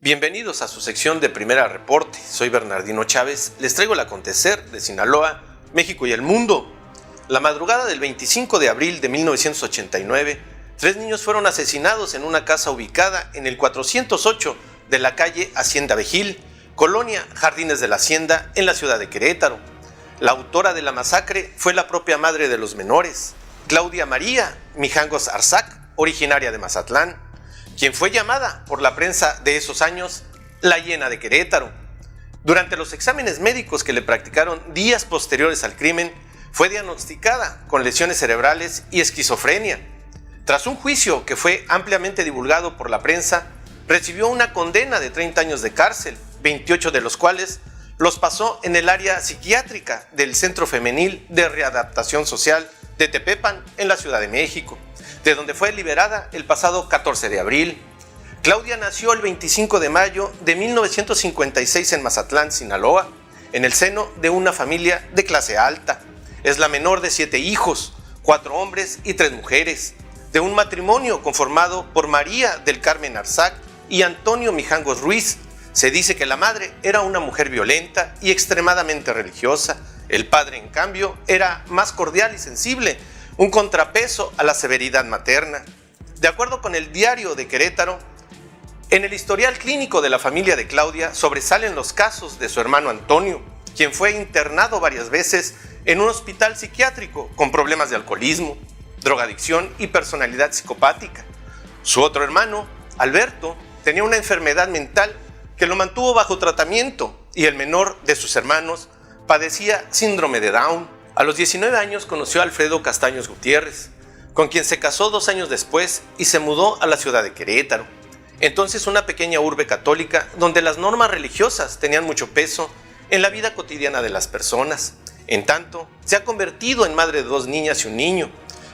Bienvenidos a su sección de Primera Reporte. Soy Bernardino Chávez. Les traigo el acontecer de Sinaloa, México y el mundo. La madrugada del 25 de abril de 1989, 3 niños fueron asesinados en una casa ubicada en el 408 de la calle Hacienda Vejil, colonia Jardines de la Hacienda, en la ciudad de Querétaro. La autora de la masacre fue la propia madre de los menores, Claudia María Mijangos Arzac, originaria de Mazatlán, quien fue llamada por la prensa de esos años la hiena de Querétaro. Durante los exámenes médicos que le practicaron días posteriores al crimen, fue diagnosticada con lesiones cerebrales y esquizofrenia. Tras un juicio que fue ampliamente divulgado por la prensa, recibió una condena de 30 años de cárcel, 28 de los cuales los pasó en el área psiquiátrica del Centro Femenil de Readaptación Social de Tepepan, en la Ciudad de México, de donde fue liberada el pasado 14 de abril. Claudia nació el 25 de mayo de 1956 en Mazatlán, Sinaloa, en el seno de una familia de clase alta. Es la menor de 7 hijos, 4 hombres y 3 mujeres, de un matrimonio conformado por María del Carmen Arzac y Antonio Mijangos Ruiz. Se dice que la madre era una mujer violenta y extremadamente religiosa. El padre, en cambio, era más cordial y sensible, un contrapeso a la severidad materna. De acuerdo con el Diario de Querétaro, en el historial clínico de la familia de Claudia sobresalen los casos de su hermano Antonio, quien fue internado varias veces en un hospital psiquiátrico con problemas de alcoholismo, drogadicción y personalidad psicopática. Su otro hermano, Alberto, tenía una enfermedad mental que lo mantuvo bajo tratamiento, y el menor de sus hermanos padecía síndrome de Down. A los 19 años conoció a Alfredo Castaños Gutiérrez, con quien se casó 2 años después y se mudó a la ciudad de Querétaro, entonces una pequeña urbe católica donde las normas religiosas tenían mucho peso en la vida cotidiana de las personas. En tanto, se ha convertido en madre de 2 niñas y un niño,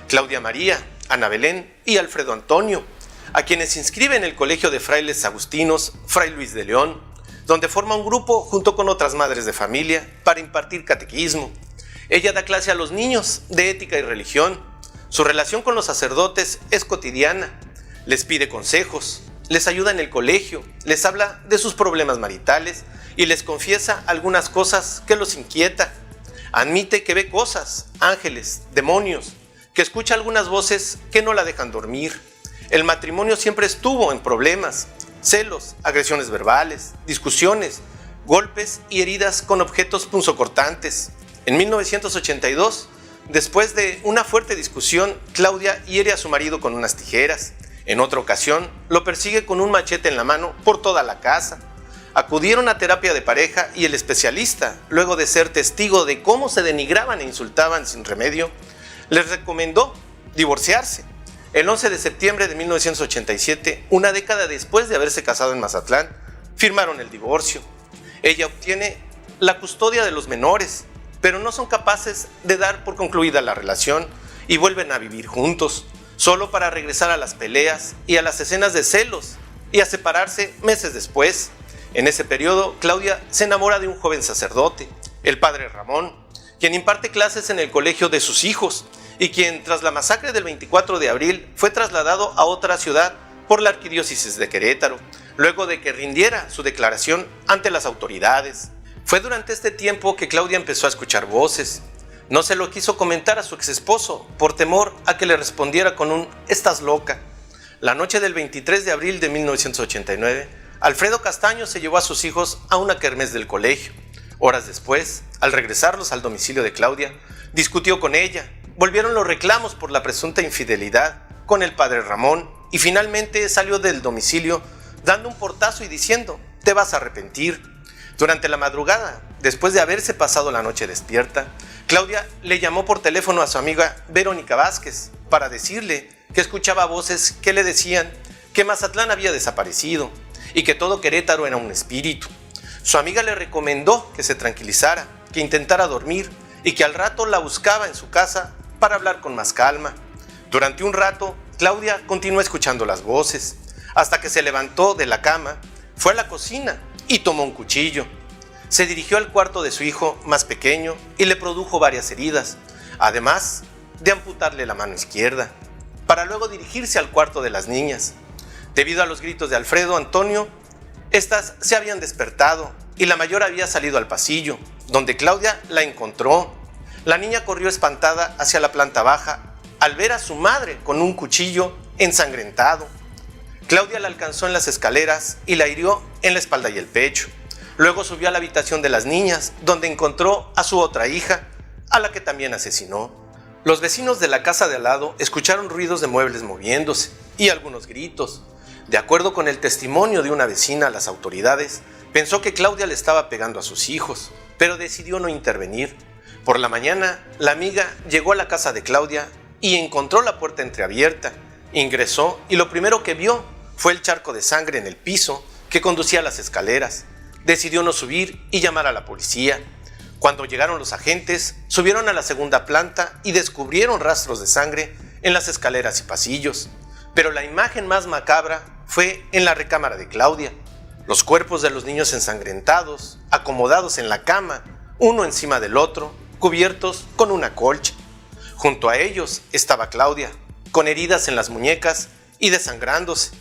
Claudia María, Ana Belén y Alfredo Antonio, a quienes inscribe en el Colegio de Frailes Agustinos Fray Luis de León, donde forma un grupo junto con otras madres de familia para impartir catequismo. Ella da clase a los niños de ética y religión. Su relación con los sacerdotes es cotidiana. Les pide consejos, les ayuda en el colegio, les habla de sus problemas maritales y les confiesa algunas cosas que los inquieta. Admite que ve cosas, ángeles, demonios, que escucha algunas voces que no la dejan dormir. El matrimonio siempre estuvo en problemas: celos, agresiones verbales, discusiones, golpes y heridas con objetos punzocortantes. En 1982, después de una fuerte discusión, Claudia hiere a su marido con unas tijeras. En otra ocasión, lo persigue con un machete en la mano por toda la casa. Acudieron a terapia de pareja y el especialista, luego de ser testigo de cómo se denigraban e insultaban sin remedio, les recomendó divorciarse. El 11 de septiembre de 1987, una década después de haberse casado en Mazatlán, firmaron el divorcio. Ella obtiene la custodia de los menores, pero no son capaces de dar por concluida la relación y vuelven a vivir juntos, solo para regresar a las peleas y a las escenas de celos y a separarse meses después. En ese periodo, Claudia se enamora de un joven sacerdote, el padre Ramón, quien imparte clases en el colegio de sus hijos y quien, tras la masacre del 24 de abril, fue trasladado a otra ciudad por la arquidiócesis de Querétaro, luego de que rindiera su declaración ante las autoridades. Fue durante este tiempo que Claudia empezó a escuchar voces. No se lo quiso comentar a su exesposo por temor a que le respondiera con un "estás loca". La noche del 23 de abril de 1989, Alfredo Castaño se llevó a sus hijos a una kermés del colegio. Horas después, al regresarlos al domicilio de Claudia, discutió con ella. Volvieron los reclamos por la presunta infidelidad con el padre Ramón y finalmente salió del domicilio dando un portazo y diciendo: "Te vas a arrepentir". Durante la madrugada, después de haberse pasado la noche despierta, Claudia le llamó por teléfono a su amiga Verónica Vázquez para decirle que escuchaba voces que le decían que Mazatlán había desaparecido y que todo Querétaro era un espíritu. Su amiga le recomendó que se tranquilizara, que intentara dormir y que al rato la buscaba en su casa para hablar con más calma. Durante un rato, Claudia continuó escuchando las voces, hasta que se levantó de la cama, fue a la cocina y tomó un cuchillo. Se dirigió al cuarto de su hijo más pequeño y le produjo varias heridas, además de amputarle la mano izquierda, para luego dirigirse al cuarto de las niñas. Debido a los gritos de Alfredo Antonio, Estas se habían despertado y la mayor había salido al pasillo, donde Claudia la encontró. La niña corrió espantada hacia la planta baja al ver a su madre con un cuchillo ensangrentado. Claudia la alcanzó en las escaleras y la hirió en la espalda y el pecho. Luego subió a la habitación de las niñas, donde encontró a su otra hija, a la que también asesinó. Los vecinos de la casa de al lado escucharon ruidos de muebles moviéndose y algunos gritos. De acuerdo con el testimonio de una vecina, las autoridades pensó que Claudia le estaba pegando a sus hijos, pero decidió no intervenir. Por la mañana, la amiga llegó a la casa de Claudia y encontró la puerta entreabierta. Ingresó y lo primero que vio fue el charco de sangre en el piso que conducía a las escaleras. Decidió no subir y llamar a la policía. Cuando llegaron los agentes, subieron a la segunda planta y descubrieron rastros de sangre en las escaleras y pasillos. Pero la imagen más macabra fue en la recámara de Claudia. Los cuerpos de los niños ensangrentados, acomodados en la cama, uno encima del otro, cubiertos con una colcha. Junto a ellos estaba Claudia, con heridas en las muñecas y desangrándose.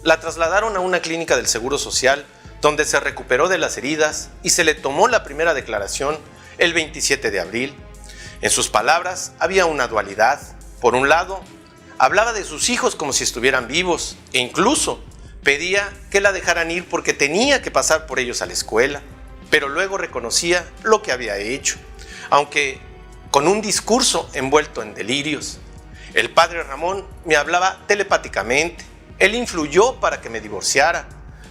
La trasladaron a una clínica del Seguro Social, donde se recuperó de las heridas y se le tomó la primera declaración el 27 de abril. En sus palabras había una dualidad. Por un lado, hablaba de sus hijos como si estuvieran vivos e incluso pedía que la dejaran ir porque tenía que pasar por ellos a la escuela, pero luego reconocía lo que había hecho, aunque con un discurso envuelto en delirios. El padre Ramón me hablaba telepáticamente. Él influyó para que me divorciara,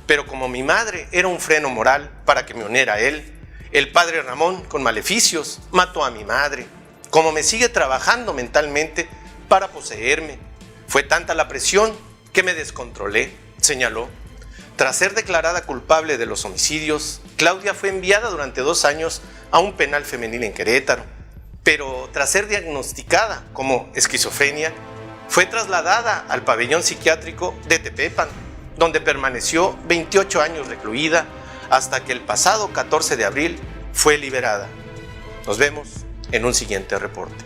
pero como mi madre era un freno moral para que me uniera a él, el padre Ramón, con maleficios, mató a mi madre, como me sigue trabajando mentalmente para poseerme. Fue tanta la presión que me descontrolé, señaló. Tras ser declarada culpable de los homicidios, Claudia fue enviada durante 2 años a un penal femenil en Querétaro, pero tras ser diagnosticada como esquizofrenia, fue trasladada al pabellón psiquiátrico de Tepepan, donde permaneció 28 años recluida hasta que el pasado 14 de abril fue liberada. Nos vemos en un siguiente reporte.